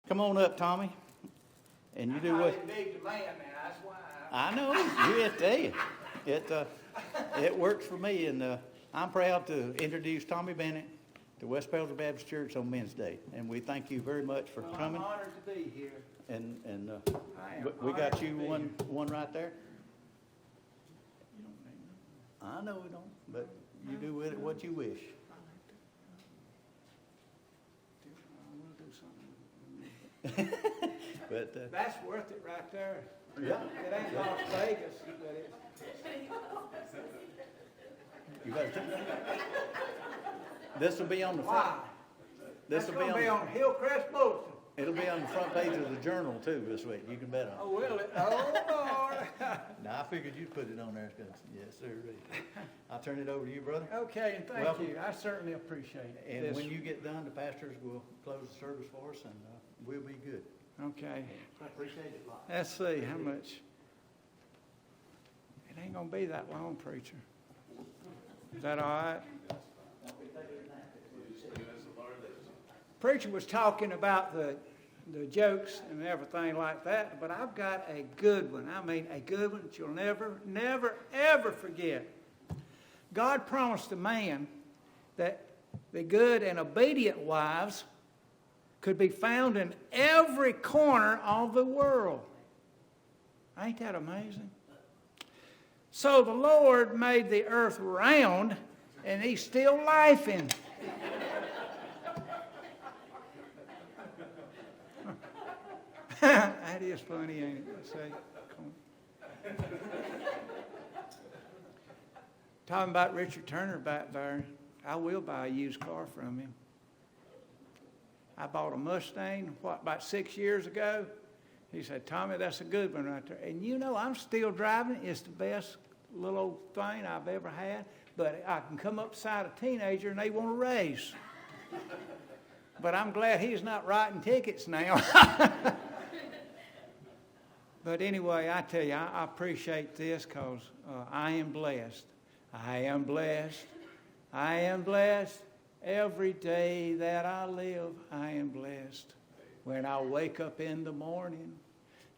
Come on up, Tommy. And you do what? Big demand now, that's why. I know. I tell you, it works for me, and I'm proud to introduce Tommy Bennett to West Belzer Baptist Church on Men's Day, and we thank you very much for coming. I'm honored to be here. And we got you one right there. I know we don't, but you do with it what you wish. But That's worth it right there. yeah, It ain't Las Vegas, but it's. you better take this will be on the front. Wow. This That's will be gonna be on. on Hillcrest Bulletin. It'll be on the front page of the Journal too this week. You can bet on it. Oh, will it? Oh, Lord. Now I figured you'd put it on there, yes, sir. I'll turn it over to you, brother. Okay, and thank Welcome. you. I certainly appreciate it. And when you get done, the pastors will close the service for us, and we'll be good. Okay. I appreciate it a lot. Let's see how much. It ain't gonna be that long, preacher. Is that all right? Preacher was talking about the jokes and everything like that, but I've got a good one. I mean, a good one that you'll never, ever forget. God promised a man that the good and obedient wives could be found in every corner of the world. Ain't that amazing? So the Lord made the earth round, and He's still laughing. That is funny, ain't it? Say, talking about Richard Turner back there, I will buy a used car from him. I bought a Mustang, about 6 years ago. He said, Tommy, that's a good one right there. And you know, I'm still driving. It's the best little old thing I've ever had. But I can come up beside a teenager and they want to race. But I'm glad he's not writing tickets now. But anyway, I tell you, I appreciate this because I am blessed. I am blessed. I am blessed. Every day that I live, I am blessed. When I wake up in the morning,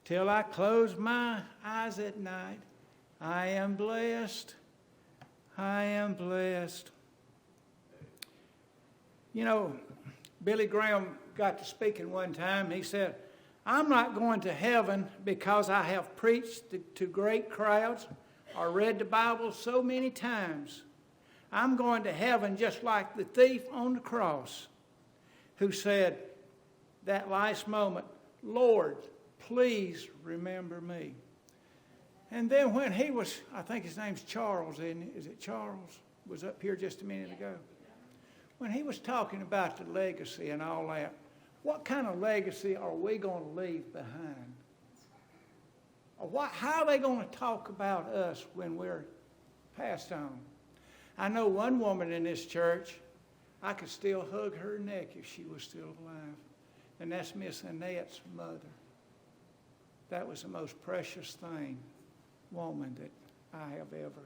till I close my eyes at night, I am blessed. I am blessed. You know, Billy Graham got to speaking one time. He said, I'm not going to heaven because I have preached to great crowds or read the Bible so many times. I'm going to heaven just like the thief on the cross who said that last moment, Lord, please remember me. And then when he was, I think his name's Charles, isn't it? Is it Charles? Was up here just a minute ago. When he was talking about the legacy and all that, what kind of legacy are we going to leave behind? Or how are they going to talk about us when we're passed on? I know one woman in this church, I could still hug her neck if she was still alive. And that's Miss Annette's mother. That was the most precious woman that I have ever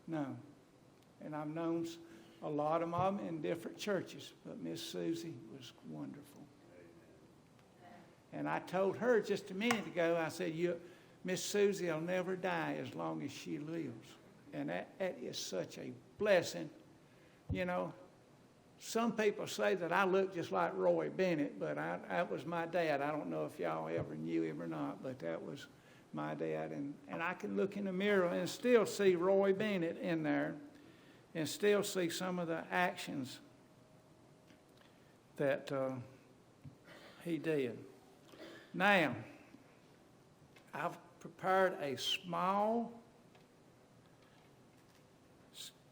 known. And I've known a lot of them in different churches, but Miss Susie was wonderful. And I told her just a minute ago, I said, Miss Susie will never die as long as she lives. And that is such a blessing. You know, some people say that I look just like Roy Bennett, but that was my dad. I don't know if y'all ever knew him or not, but that was my dad. And I can look in the mirror and still see Roy Bennett in there and still see some of the actions that he did. Now, I've prepared a small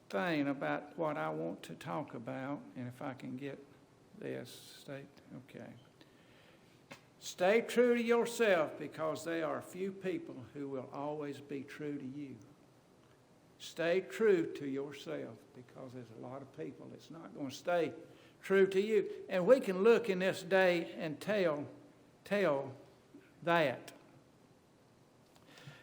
thing about what I want to talk about, and if I can get this, okay. Stay true to yourself because there are few people who will always be true to you. Stay true to yourself because there's a lot of people that's not going to stay true to you. And we can look in this day and tell that.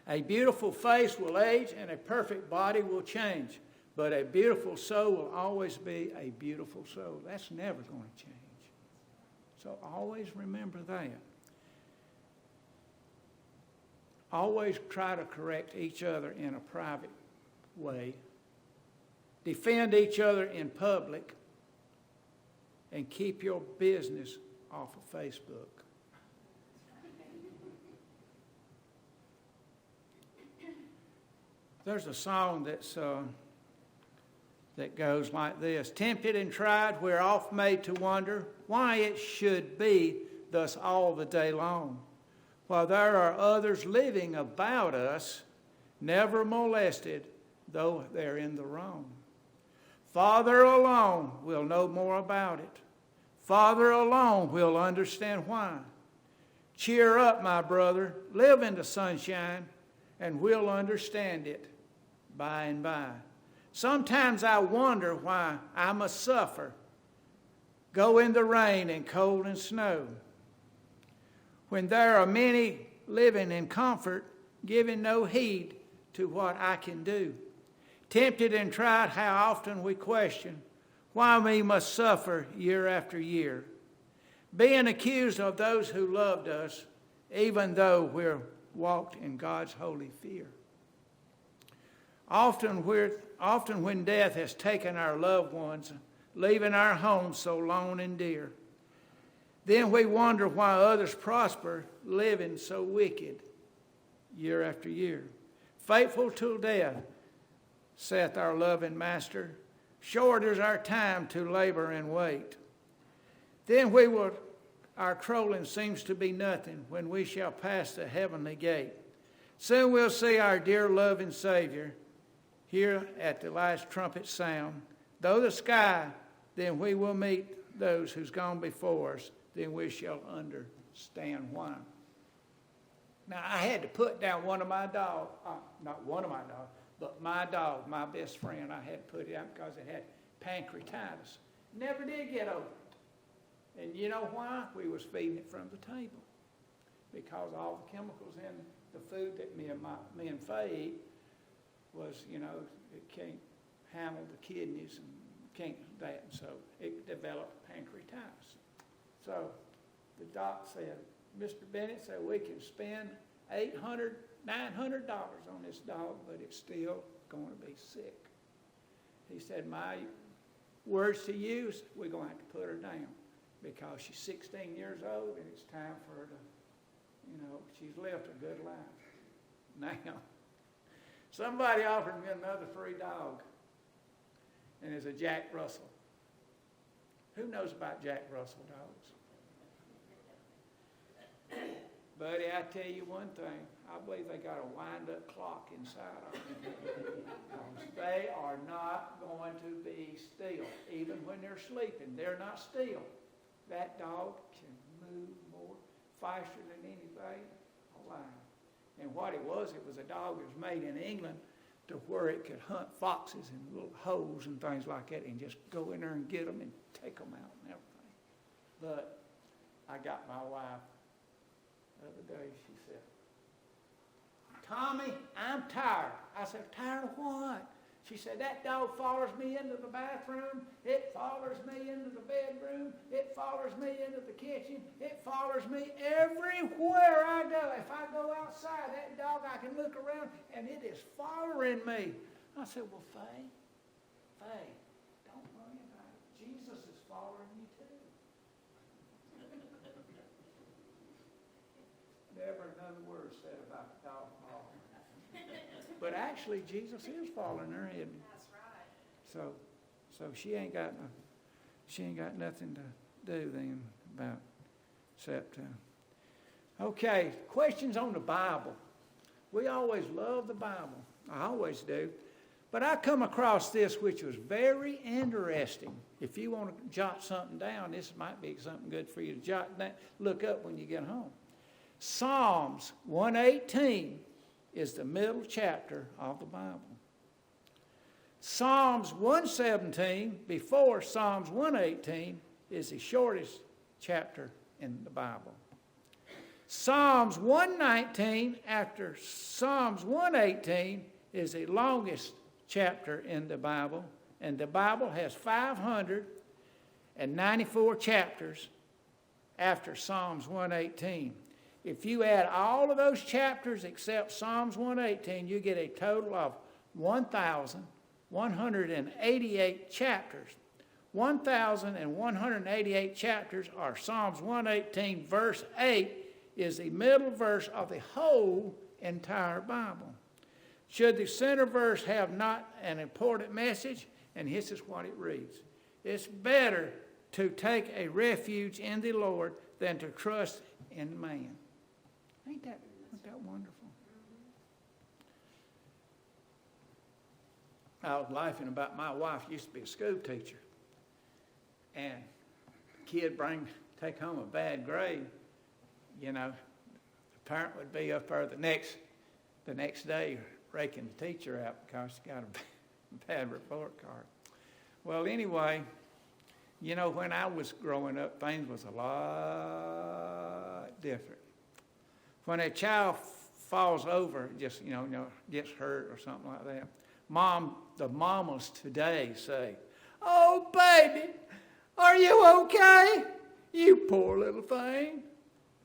A beautiful face will age and a perfect body will change. But a beautiful soul will always be a beautiful soul. That's never going to change. So always remember that. Always try to correct each other in a private way. Defend each other in public. And keep your business off of Facebook. There's a song that goes like this. Tempted and tried, we're oft made to wonder why it should be thus all the day long, while there are others living about us, never molested, though they're in the wrong. Father alone will know more about it. Father alone will understand why. Cheer up, my brother, live in the sunshine, and we'll understand it by and by. Sometimes I wonder why I must suffer, go in the rain and cold and snow, when there are many living in comfort, giving no heed to what I can do. Tempted and tried, how often we question why we must suffer year after year, being accused of those who loved us, even though we're walked in God's holy fear. Often when death has taken our loved ones, leaving our homes so lone and dear, then we wonder why others prosper, living so wicked year after year. Faithful till death, saith our loving Master, short is our time to labor and wait. Then our trolling seems to be nothing when we shall pass the heavenly gate. Soon we'll see our dear loving Savior here at the last trumpet sound. Though the sky, then we will meet those who's gone before us, then we shall understand why. Now, I had to put down one of my dogs, not one of my dogs, but my dog, my best friend, I had to put it out because it had pancreatitis. Never did get over it. And you know why? We was feeding it from the table. Because all the chemicals in the food that me and Faye eat was, it can't handle the kidneys and can't that. And so it developed pancreatitis. So the doc said, Mr. Bennett said we can spend $800, $900 on this dog, but it's still going to be sick. He said, my words to you is we're going to have to put her down because she's 16 years old and it's time for her to, she's lived a good life. Now, somebody offered me another free dog, and it's a Jack Russell. Who knows about Jack Russell dogs? Buddy, I tell you one thing. I believe they got a wind-up clock inside of them. They are not going to be still. Even when they're sleeping, they're not still. That dog can move more faster than anything alive. And what it was a dog that was made in England to where it could hunt foxes in little holes and things like that and just go in there and get them and take them out and everything. But I got my wife the other day, she said, Tommy, I'm tired. I said, tired of what? She said, that dog follows me into the bathroom. It follows me into the bedroom. It follows me into the kitchen. It follows me everywhere I go. If I go outside, that dog, I can look around, and it is following me. I said, well, Faye, don't worry about it. Jesus is following you too. Never another word said about the dog following. But actually, Jesus is following her, isn't he? That's right. So she ain't got nothing to do then about except. Okay, questions on the Bible. We always love the Bible. I always do. But I come across this, which was very interesting. If you want to jot something down, this might be something good for you to jot down, look up when you get home. Psalms 118 is the middle chapter of the Bible. Psalms 117, before Psalms 118, is the shortest chapter in the Bible. Psalms 119, after Psalms 118, is the longest chapter in the Bible. And the Bible has 594 chapters after Psalms 118. If you add all of those chapters except Psalms 118, you get a total of 1,188 chapters. 1,188 chapters are Psalms 118, verse 8 is the middle verse of the whole entire Bible. Should the center verse have not an important message? And this is what it reads. It's better to take a refuge in the Lord than to trust in man. Ain't that wonderful? I was laughing about my wife used to be a school teacher. And the kid take home a bad grade, the parent would be up there the next day raking the teacher out because she got a bad report card. Well, anyway, when I was growing up, things was a lot different. When a child falls over, just, gets hurt or something like that, the mamas today say, "Oh, baby, are you okay? You poor little thing.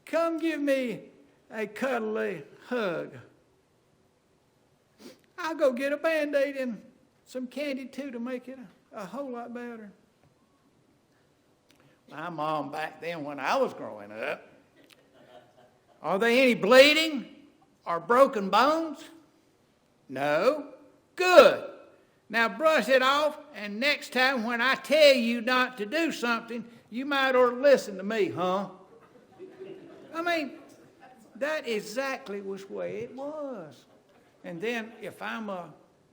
Come give me a cuddly hug. I'll go get a Band-Aid and some candy, too, to make it a whole lot better." My mom back then when I was growing up, are there any bleeding or broken bones? No. Good. Now brush it off, and next time when I tell you not to do something, you might ought to listen to me, huh? I mean, that exactly was the way it was. And then if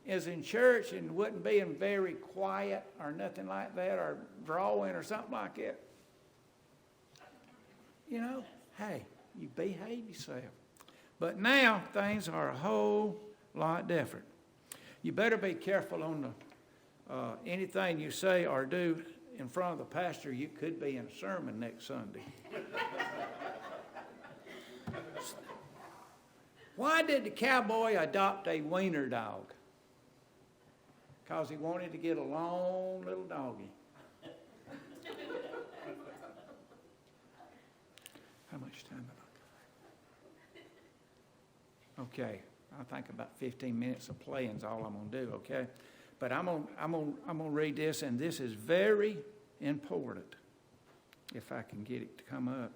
is in church and wasn't being very quiet or nothing like that, or drawing or something like that, hey, you behave yourself. But now things are a whole lot different. You better be careful on anything you say or do in front of the pastor. You could be in a sermon next Sunday. Why did the cowboy adopt a wiener dog? Because he wanted to get a long little doggy. How much time have I got? Okay, I think about 15 minutes of playing is all I'm going to do, okay? But I'm gonna read this, and this is very important, if I can get it to come up.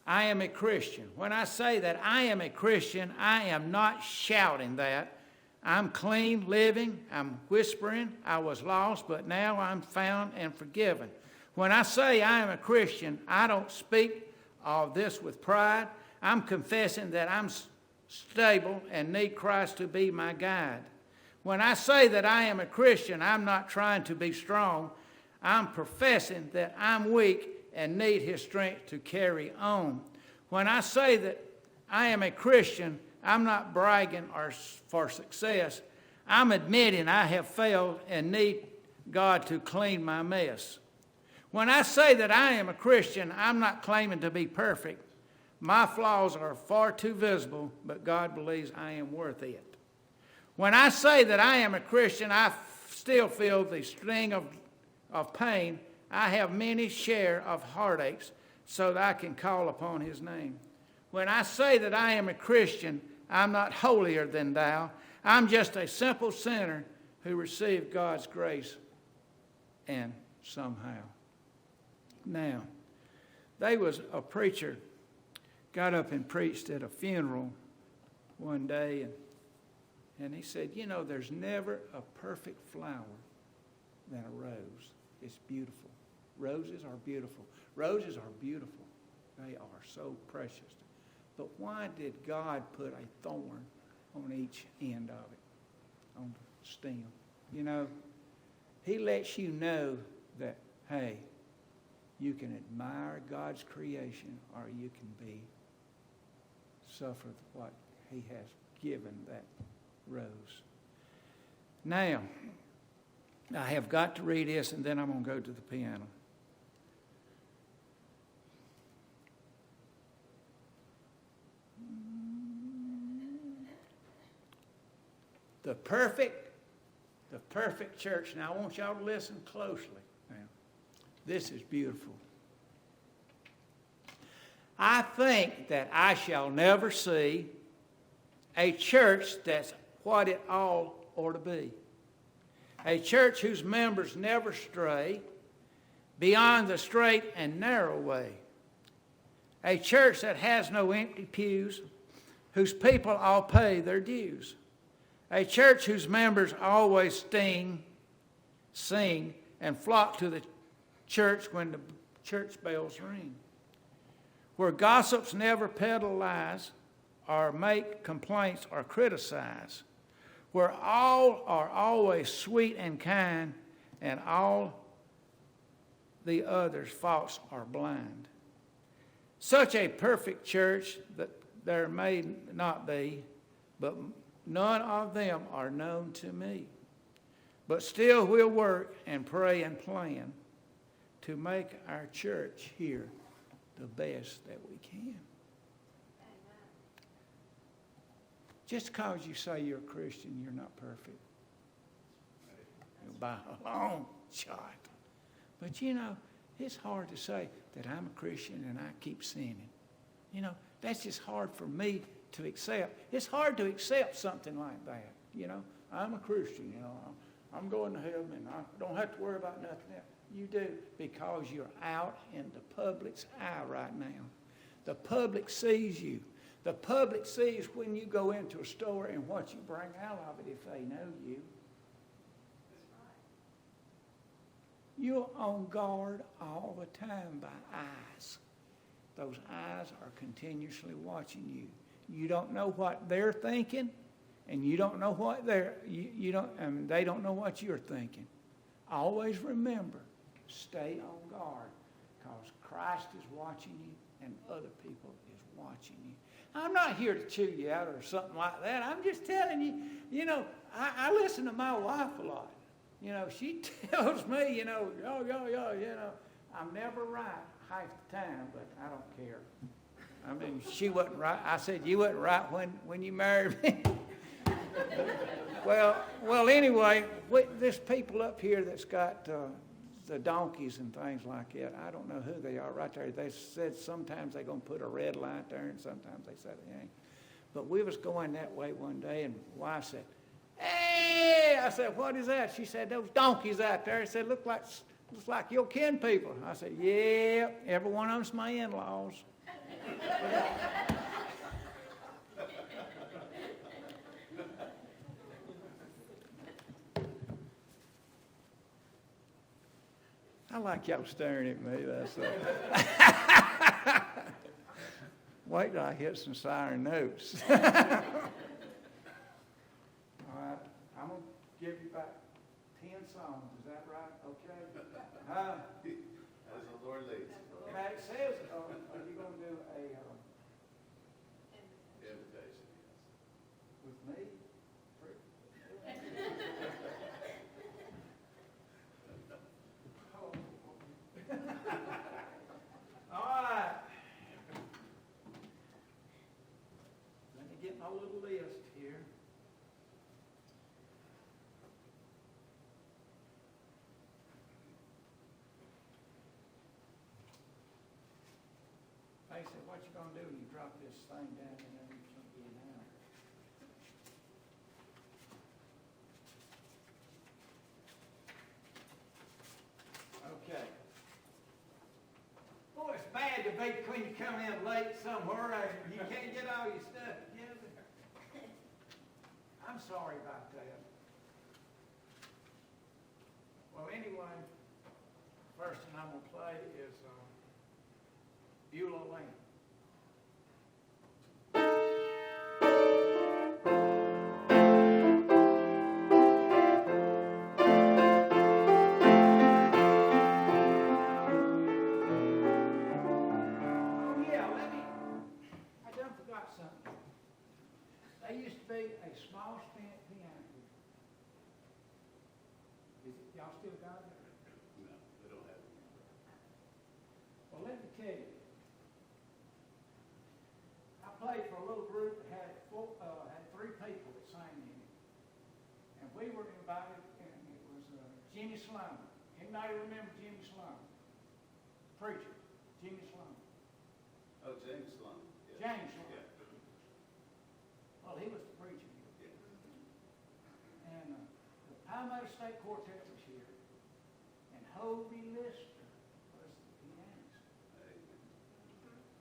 I am a Christian. When I say that I am a Christian, I am not shouting that. I'm clean living. I'm whispering. I was lost, but now I'm found and forgiven. When I say I am a Christian, I don't speak of this with pride. I'm confessing that I'm stable and need Christ to be my guide. When I say that I am a Christian, I'm not trying to be strong. I'm professing that I'm weak and need His strength to carry on. When I say that I am a Christian, I'm not bragging for success. I'm admitting I have failed and need God to clean my mess. When I say that I am a Christian, I'm not claiming to be perfect. My flaws are far too visible, but God believes I am worth it. When I say that I am a Christian, I still feel the sting of pain. I have many share of heartaches so that I can call upon His name. When I say that I am a Christian, I'm not holier than thou. I'm just a simple sinner who received God's grace and somehow. Now, there was a preacher got up and preached at a funeral one day, and he said, there's never a perfect flower than a rose. It's beautiful. Roses are beautiful. Roses are beautiful. They are so precious. But why did God put a thorn on each end of it, on the stem? He lets you know that, hey, you can admire God's creation or you can suffer what He has given that rose. Now, I have got to read this, and then I'm going to go to the piano. the perfect church. Now, I want y'all to listen closely. Now, this is beautiful. I think that I shall never see a church that's what it all ought to be. A church whose members never stray beyond the straight and narrow way. A church that has no empty pews, whose people all pay their dues. A church whose members always sing, and flock to the church when the church bells ring. Where gossips never peddle lies, or make complaints or criticize. Where all are always sweet and kind, and all the others false or blind. Such a perfect church that there may not be, but none of them are known to me. But still we'll work and pray and plan to make our church here the best that we can. Just because you say you're a Christian, you're not perfect. By a long shot. But you know, it's hard to say that I'm a Christian and I keep sinning. You know, that's just hard for me to accept. It's hard to accept something like that. You know, I'm a Christian, you know, I'm going to heaven and I don't have to worry about nothing else. You do, because you're out in the public's eye right now. The public sees you. The public sees when you go into a store and what you bring out of it if they know you. You're on guard all the time by eyes. Those eyes are continuously watching you. You don't know what they're thinking, and you don't know what they don't know what you're thinking. Always remember, stay on guard, because Christ is watching you and other people is watching you. I'm not here to chew you out or something like that. I'm just telling you, you know, I listen to my wife a lot. You know, she tells me, you know, you know, I'm never right half the time, but I don't care. I mean, she wasn't right. I said, you wasn't right when you married me. Well, anyway, there's people up here that's got the donkeys and things like that. I don't know who they are right there. They said sometimes they're going to put a red light there, and sometimes they said they ain't. But we was going that way one day, and my wife said, "Hey!" I said, "What is that?" She said, "Those donkeys out there." She said, looks like your kin people. I said, "Yeah, every one of them's my in-laws." I like y'all staring at me. That's wait till I hit some siren notes. All right, I'm going to give you about 10 songs. Is that right? Okay. As the Lord leads. Now it says, are you going to do a Invitation, yes. with me? All right. Let me get my little list here. They said, what you gonna do when you drop this thing down and then it's gonna be down? Okay. Boy, it's bad to be when you come in late somewhere and you can't get all your stuff together. I'm sorry about that. Well, anyway, first thing I'm gonna play is Beulah Lane. There used to be a small spent piano here. Y'all still got it? No, we don't have it. Well, let me tell you. I played for a little group that had 3 people that sang in it. we were invited, and it was Jimmy Sloan. Anybody remember Jimmy Sloan? Preacher, Jimmy Sloan. Oh, James Sloan. Yeah. James Sloan. Yeah. Well, he was the preacher. Yeah. And the Palmetto State Quartet was here, and Hobie Lister was the pianist. Amen.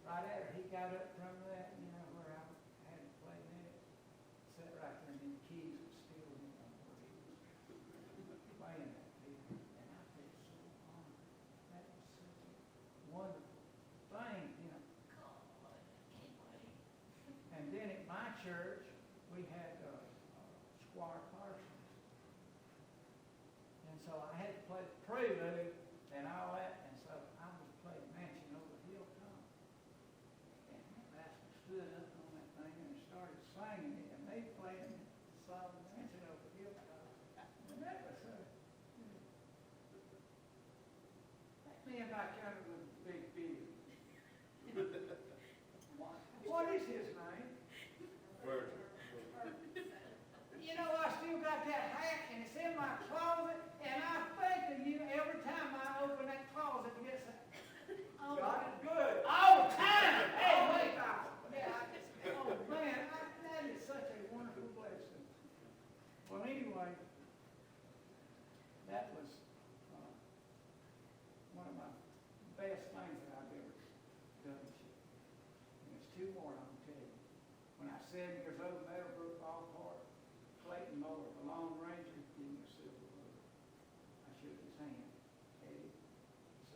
Right after he got up from that, you know, where I had to play that, sat right there and the keys were still, you know, where he was playing that piano. And I felt so honored. That was such a wonderful thing, you know. God, I can't wait. And then at my church, we had Squire Parsons. And so I had to play the prelude and all that, and so I was playing Mansion Over the Hilltop. And the pastor stood up on that thing and started singing it, and they playing the song Mansion Over the Hilltop. And that was that man back under the big beard. What is his name? Word. You know, I still got that hat, and it's in my closet, and I think of you every time I open that closet to get some. Oh, God is good. all the time. Hey, wait. Yeah, oh man, that is such a wonderful blessing. Well, anyway, that was one of my best things that I've ever done. And there's two more I'm gonna tell you. When I was 7 years old, Meadowbrook Ballpark, Clayton Moore, the Lone Ranger, gave me a silver bullet. I shook his hand, Eddie,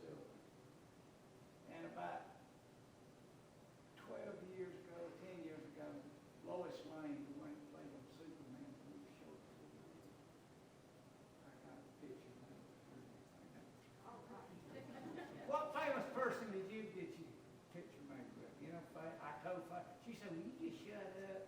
silver. And about 12 years ago, 10 years ago, Lois Lane, who went and played on Superman for the short film, I got a picture of her. What famous person did you get your picture made with? You know, I told her, she said, "Will you just shut up?"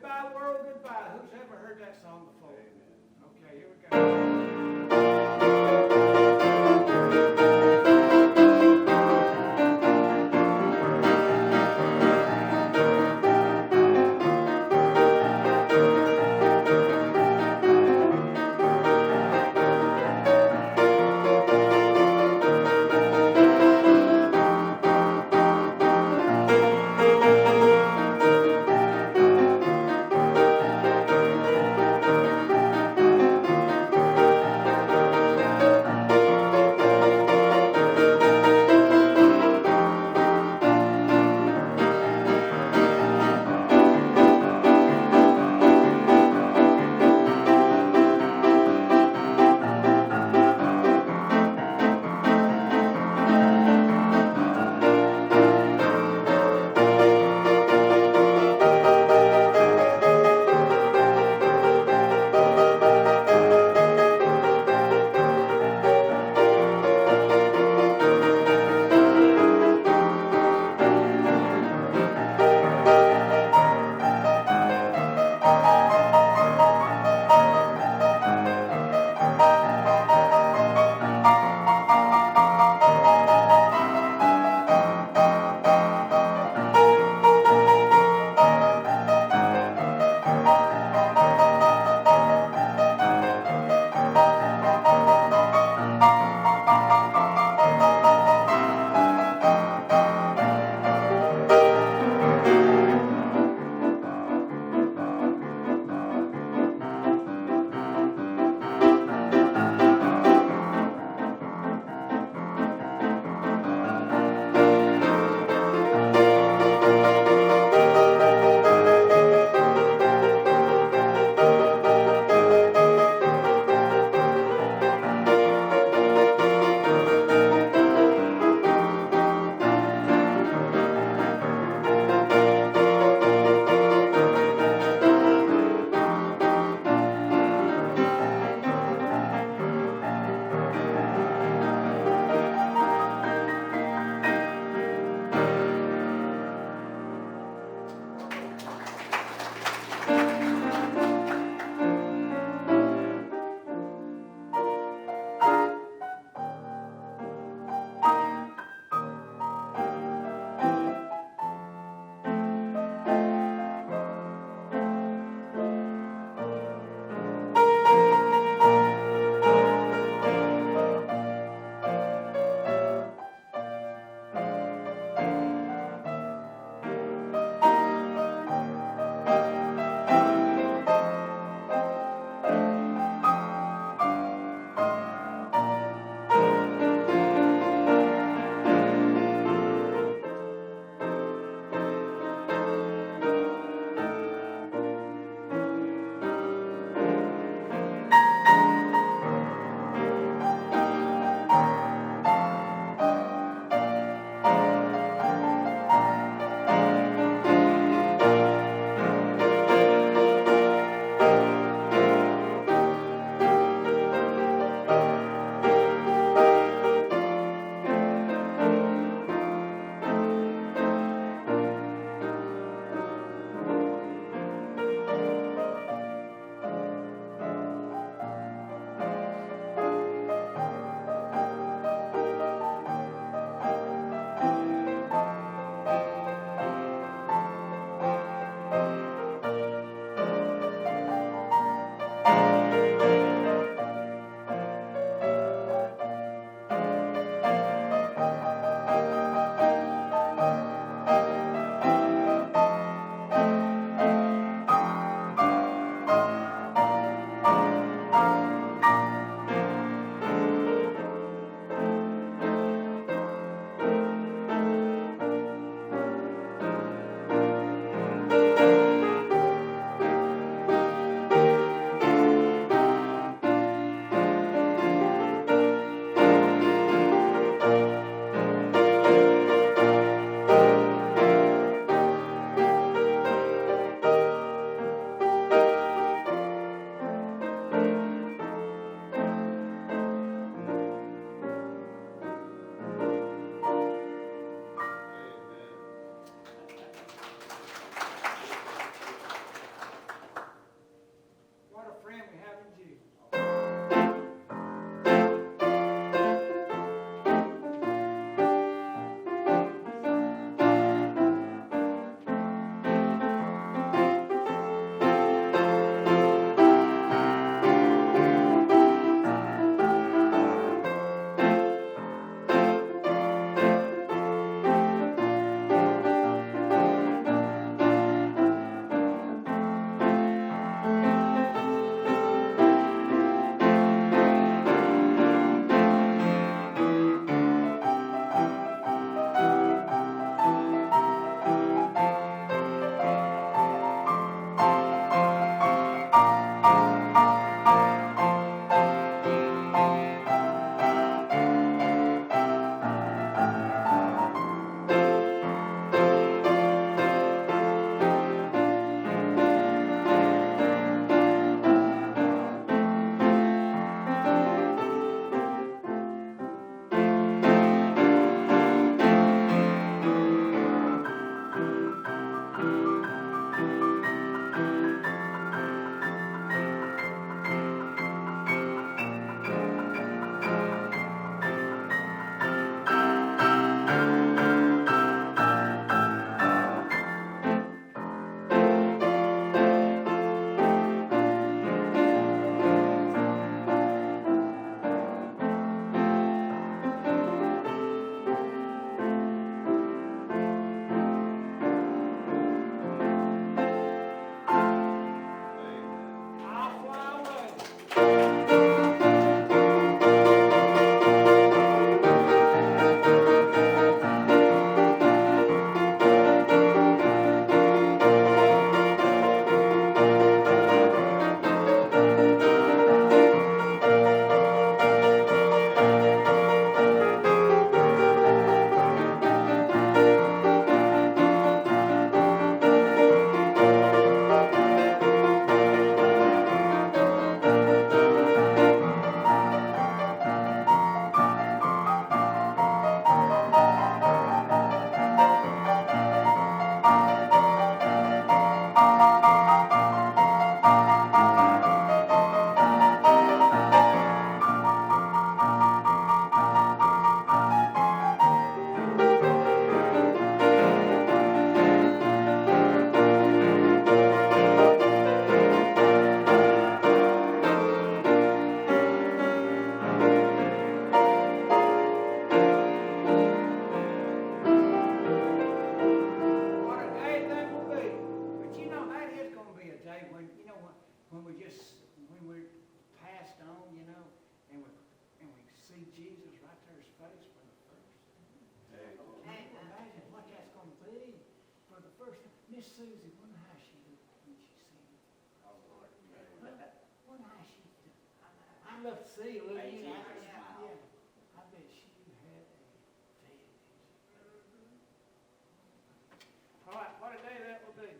Goodbye, world, goodbye. Who's ever heard that song before? Okay, here we go. first time. Miss Susie, wonder how she looked when she seen it. Wonder how she did. I'd love to see her. Look, you know, I bet she had a fit. All right, what a day that will be.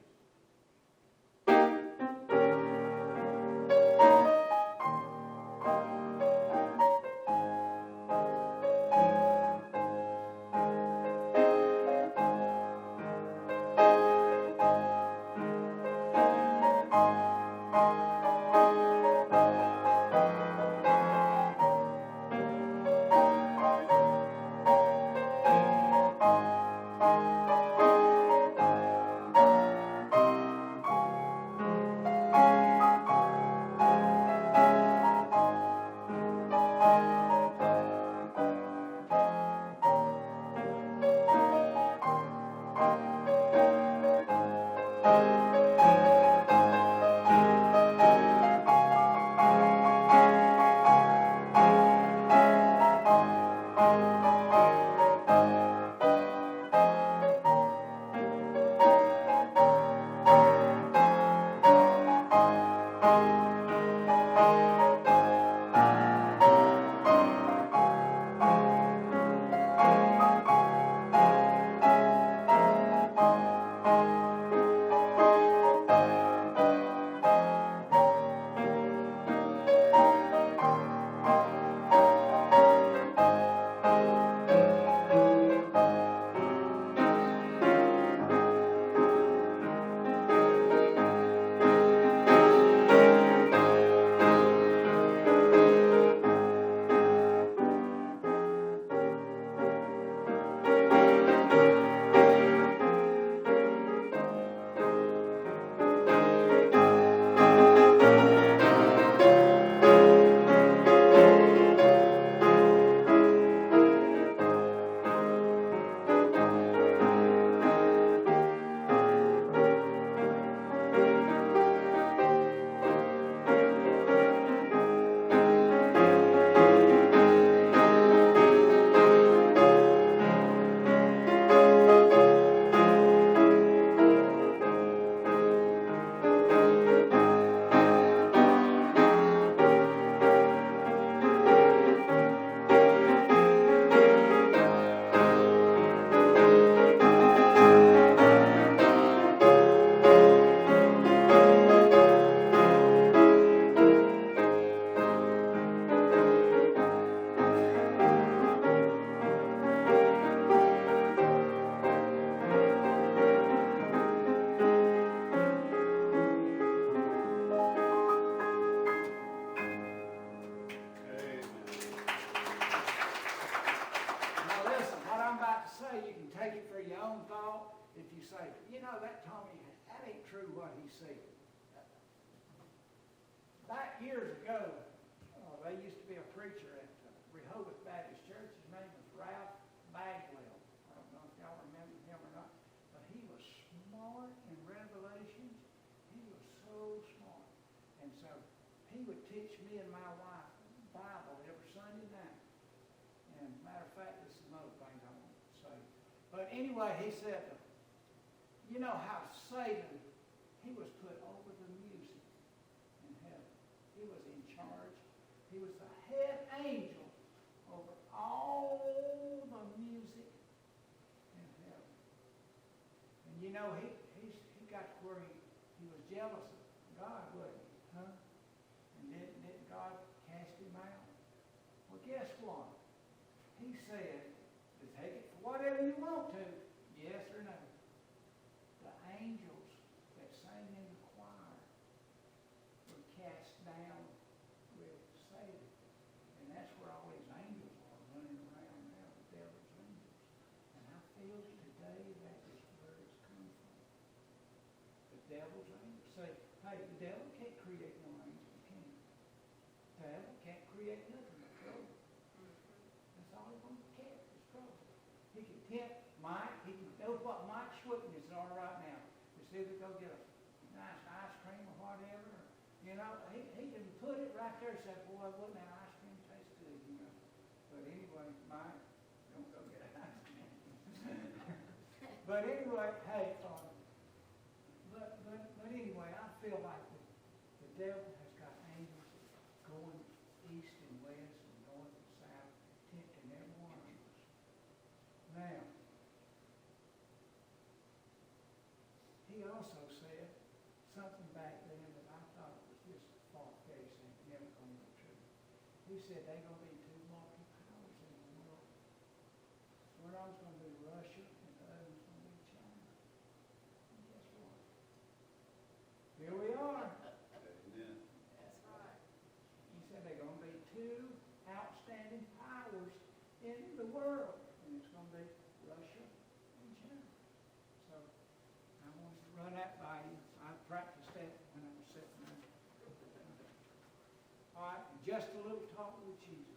That Tommy, that ain't true what he said. Back years ago, there used to be a preacher at Rehoboth Baptist Church. His name was Ralph Bagwell. I don't know if y'all remember him or not, but he was smart in Revelations. He was so smart. And so he would teach me and my wife Bible every Sunday night. And matter of fact, this is another thing I want to say. But anyway, he said, you know how Satan, he was put over the music in heaven. He was in charge. He was the head angel over all the music in heaven. And you know, he got to where he was jealous of God, wasn't he? Huh? And didn't God cast him out? Well, guess what? He said, to take it for whatever you want to, yes or no. The angels that sang in the choir were cast down with Satan. And that's where all these angels are running around now, the devil's angels. And I feel today that is where it's come from. The devil's angels. Say, hey, the devil can't create no angel, can he? The devil can't create nothing but trouble. That's all he wants to care is trouble. He can tempt Mike. He can know what Mike's sweetness are right now. It's either go get a nice ice cream or whatever. Or, you know, he can put it right there and say, boy, wouldn't that ice cream taste good, you know. But anyway, Mike, don't go get ice cream. But anyway, hey, feel like the devil has got angels going east and west and north and south, tempting every one of us. Now, he also said something back then that I thought was just far-fetched and never going to be true. He said they're going to be two multi-powers in the world. One of them's going to be Russia and the other one's going to be China. And guess what? Here we are. Amen. That's right. He said they're going to be two outstanding powers in the world. And it's going to be Russia and China. So I wanted to run that by you. I practiced that when I was sitting there. All right, just a little talk with Jesus.